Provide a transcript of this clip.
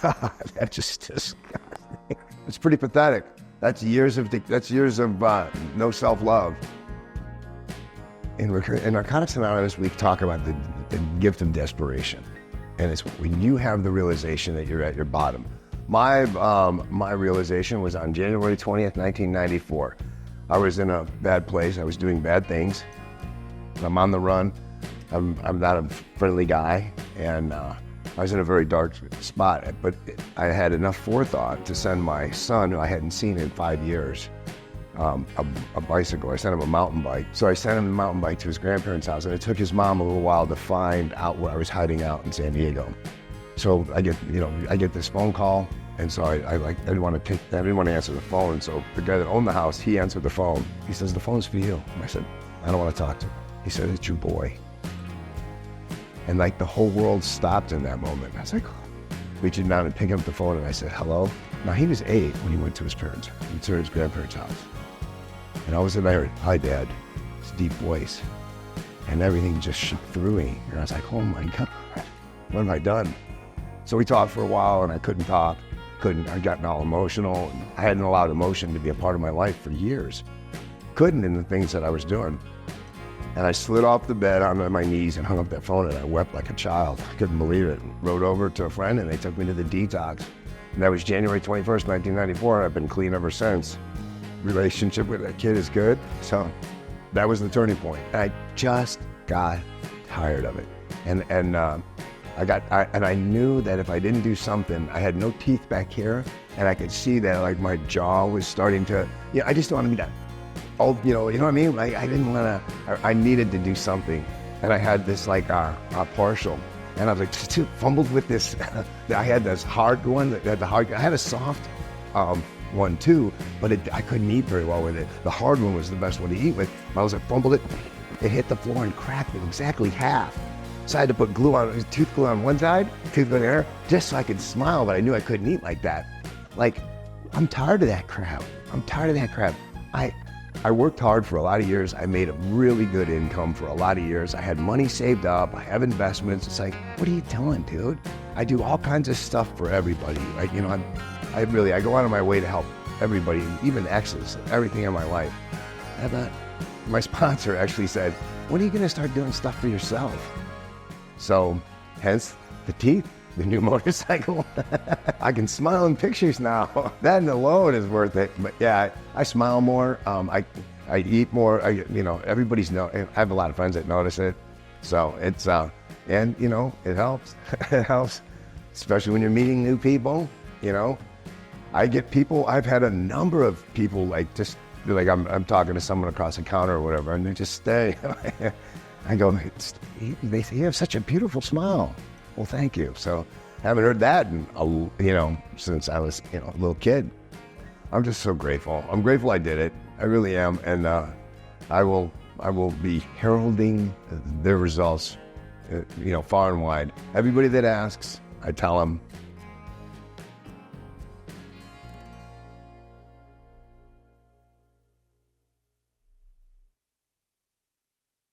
God, that's just disgusting. It's pretty pathetic. That's years of no self-love. In Narcotics Anonymous, we talk about the gift of desperation. And it's when you have the realization that you're at your bottom. My realization was on January 20th, 1994. I was in a bad place. I was doing bad things. I'm on the run. I'm not a friendly guy, and I was in a very dark spot. But I had enough forethought to send my son, who I hadn't seen in 5 years, a bicycle. I sent him a mountain bike. So I sent him the mountain bike to his grandparents' house, and it took his mom a little while to find out where I was hiding out in San Diego. So I get this phone call. And so I didn't want to answer the phone. So the guy that owned the house, he answered the phone. He says, "The phone's for you." I said, "I don't want to talk to him." He said, "It's your boy." And like the whole world stopped in that moment. I was like, reaching down and picking up the phone, and I said, "Hello?" Now he was 8 when he went to his grandparents' house. And all of a sudden I heard, "Hi, Dad." This deep voice. And everything just shook through me. And I was like, oh my God, what have I done? So we talked for a while, and I couldn't talk. I got all emotional. I hadn't allowed emotion to be a part of my life for years. Couldn't in the things that I was doing. And I slid off the bed onto my knees and hung up that phone, and I wept like a child. I couldn't believe it. Rode over to a friend, and they took me to the detox. And that was January 21st, 1994. I've been clean ever since. Relationship with that kid is good. So that was the turning point. I just got tired of it. And I knew that if I didn't do something, I had no teeth back here, and I could see that like my jaw was starting to, I just don't want to be that old, you know what I mean? Like I didn't want to, I needed to do something. And I had this like partial, and I was like, fumbled with this. I had this hard one, I had a soft one too, but I couldn't eat very well with it. The hard one was the best one to eat with. I was like, fumbled it, it hit the floor and cracked it exactly half. So I had to put tooth glue on one side, tooth glue there, just so I could smile, but I knew I couldn't eat like that. Like, I'm tired of that crap. I worked hard for a lot of years. I made a really good income for a lot of years. I had money saved up. I have investments. It's like, what are you doing, dude? I do all kinds of stuff for everybody. Like, I go out of my way to help everybody, even exes, everything in my life. My sponsor actually said, when are you going to start doing stuff for yourself? So, hence the teeth, the new motorcycle. I can smile in pictures now. That alone is worth it. But yeah, I smile more. I eat more. Everybody's I have a lot of friends that notice it. So it's and it helps. It helps, especially when you're meeting new people. I get people. I've had a number of people like I'm talking to someone across the counter or whatever, and they just stay. I go, they say, you have such a beautiful smile. Well, thank you. So I haven't heard that since I was, a little kid. I'm just so grateful. I'm grateful I did it. I really am. And I will be heralding their results, far and wide. Everybody that asks, I tell them,